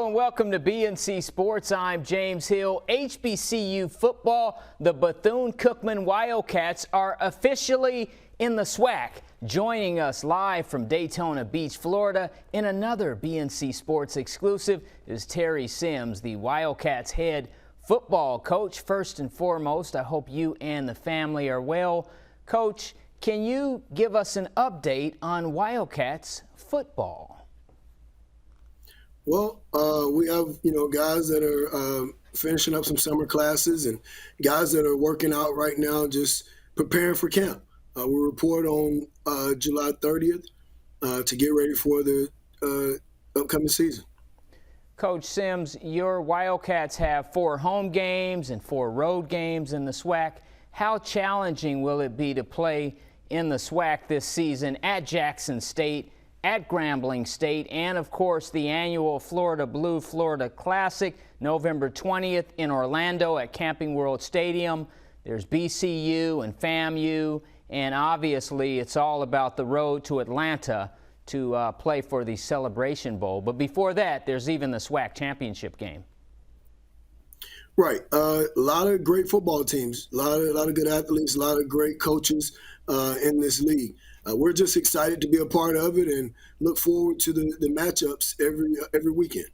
Hello and welcome to BNC Sports. I'm James Hill. HBCU football, the Bethune-Cookman Wildcats are officially in the SWAC. Joining us live from Daytona Beach, Florida, in another BNC Sports exclusive is Terry Sims, the Wildcats head football coach. First and foremost, I hope you and the family are well. Coach, can you give us an update on Wildcats football? Well, we have, guys that are finishing up some summer classes and guys that are working out right now, just preparing for camp. We report on July 30th to get ready for the upcoming season. Coach Sims, your Wildcats have 4 home games and 4 road games in the SWAC. How challenging will it be to play in the SWAC this season at Jackson State, at Grambling State, and of course the annual Florida Blue Florida Classic, November 20th in Orlando at Camping World Stadium? There's BCU and FAMU, and obviously it's all about the road to Atlanta to play for the Celebration Bowl. But before that, there's even the SWAC championship game. Right. A lot of great football teams, a lot of good athletes, a lot of great coaches in this league. We're just excited to be a part of it and look forward to the matchups every weekend.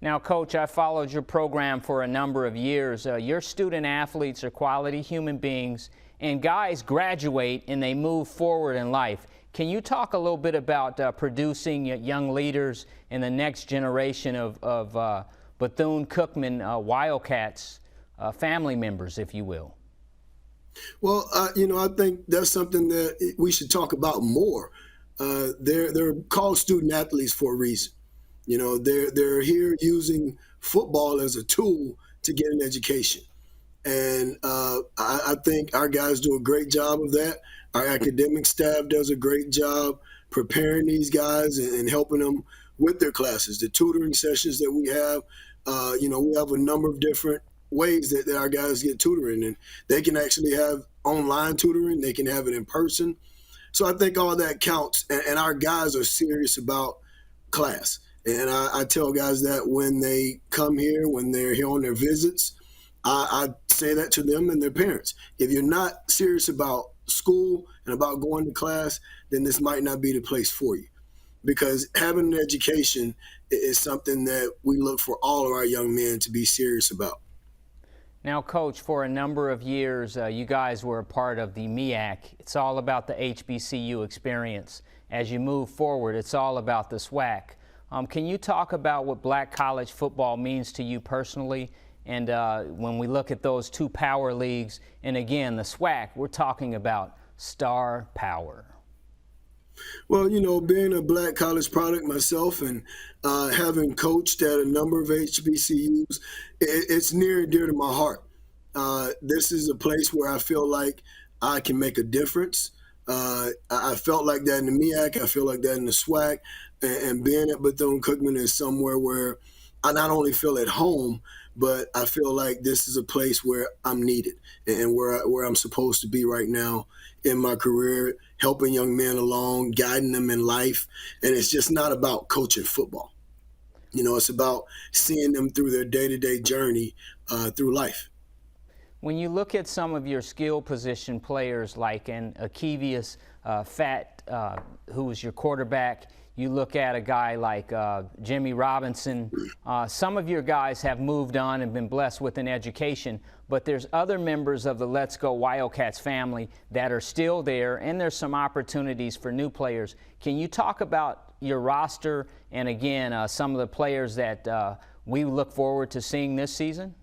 Now, Coach, I followed your program for a number of years. Your student athletes are quality human beings, and guys graduate and they move forward in life. Can you talk a little bit about producing young leaders in the next generation of Bethune-Cookman Wildcats family members, if you will? Well, I think that's something that we should talk about more. They're called student athletes for a reason. They're here using football as a tool to get an education. And I think our guys do a great job of that. Our academic staff does a great job preparing these guys and helping them with their classes. The tutoring sessions that we have, we have a number of different ways that our guys get tutoring, and they can actually have online tutoring, they can have it in person. So I think all that counts, and our guys are serious about class. And I tell guys that when they come here, when they're here on their visits, I say that to them and their parents. If you're not serious about school and about going to class, then this might not be the place for you. Because having an education is something that we look for all of our young men to be serious about. Now, Coach, for a number of years, you guys were a part of the MEAC. It's all about the HBCU experience. As you move forward, it's all about the SWAC. Can you talk about what black college football means to you personally? And when we look at those 2 power leagues, and again, the SWAC, we're talking about star power. Well, being a black college product myself and having coached at a number of HBCUs, it's near and dear to my heart. This is a place where I feel like I can make a difference. I felt like that in the MEAC. I feel like that in the SWAC. And being at Bethune-Cookman is somewhere where I not only feel at home, but I feel like this is a place where I'm needed and where I'm supposed to be right now in my career, helping young men along, guiding them in life. And it's just not about coaching football. It's about seeing them through their day-to-day journey through life. When you look at some of your skill position players like an Akevius Fat, who was your quarterback, you look at a guy like Jimmy Robinson. Some of your guys have moved on and been blessed with an education, but there's other members of the Let's Go Wildcats family that are still there, and there's some opportunities for new players. Can you talk about your roster and, again, some of the players that we look forward to seeing this season?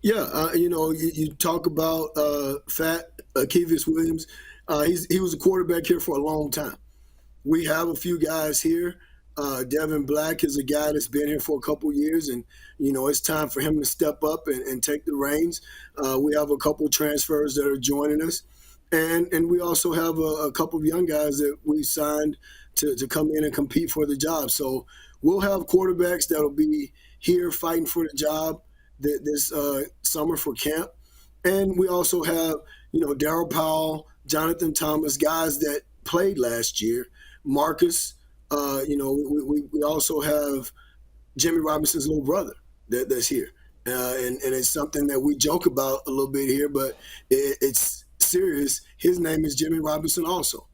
Yeah, you talk about Fat Akevius Williams. He was a quarterback here for a long time. We have a few guys here. Devin Black is a guy that's been here for a couple years, and it's time for him to step up and take the reins. We have a couple transfers that are joining us, and we also have a couple of young guys that we signed to come in and compete for the job. So we'll have quarterbacks that'll be here fighting for the job this summer for camp, and we also have Daryl Powell, Jonathan Thomas, guys that played last year. Marcus, we also have Jimmy Robinson's little brother that's here. And it's something that we joke about a little bit here, but it's serious. His name is Jimmy Robinson also.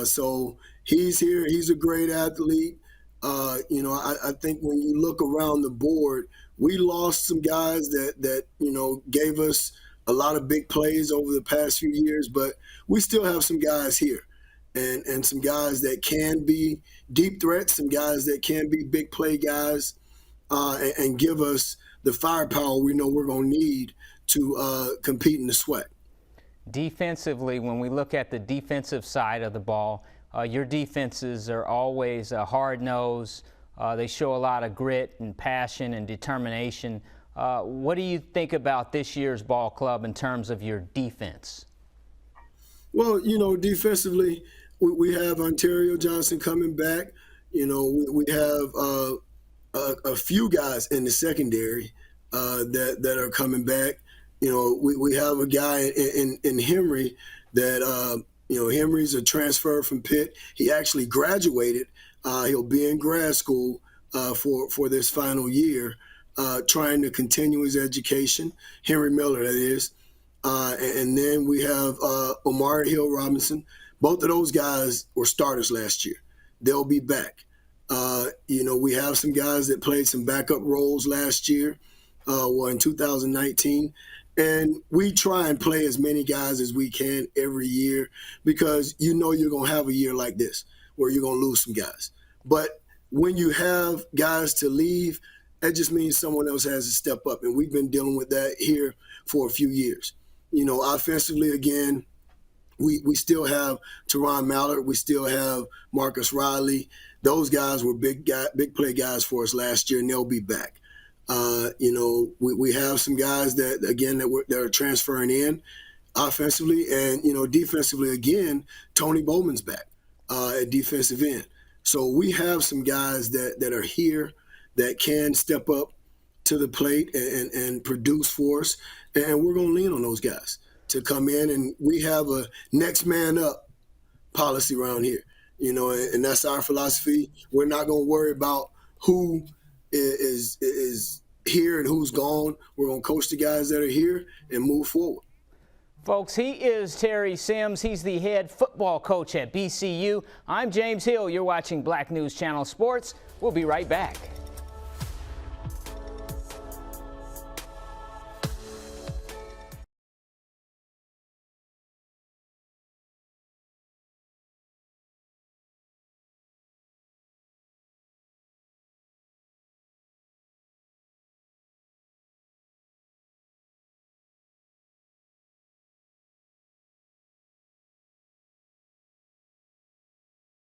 So he's here. He's a great athlete. I think when you look around the board, we lost some guys that gave us a lot of big plays over the past few years, but we still have some guys here, and some guys that can be deep threats, some guys that can be big play guys, and give us the firepower we know we're going to need to compete in the SWAC. Defensively, when we look at the defensive side of the ball, your defenses are always hard-nosed. They show a lot of grit and passion and determination. What do you think about this year's ball club in terms of your defense? Well, defensively, we have Ontario Johnson coming back. We have a few guys in the secondary that are coming back. We have a guy in Henry that, Henry's a transfer from Pitt. He actually graduated. He'll be in grad school for this final year, trying to continue his education. Henry Miller, that is. And then we have Omari Hill Robinson. Both of those guys were starters last year. They'll be back. We have some guys that played some backup roles last year, in 2019. And we try and play as many guys as we can every year because you're going to have a year like this where you're going to lose some guys. But when you have guys to leave, that just means someone else has to step up. And we've been dealing with that here for a few years. Offensively, again, we still have Teron Mallard. We still have Marcus Riley. Those guys were big play guys for us last year, and they'll be back. We have some guys that are transferring in offensively, and defensively again. Tony Bowman's back at defensive end. So we have some guys that are here that can step up to the plate and produce for us, and we're going to lean on those guys to come in. And we have a next man up policy around here, and that's our philosophy. We're not going to worry about who is here and who's gone. We're going to coach the guys that are here and move forward. Folks, he is Terry Sims. He's the head football coach at BCU. I'm James Hill. You're watching Black News Channel Sports. We'll be right back.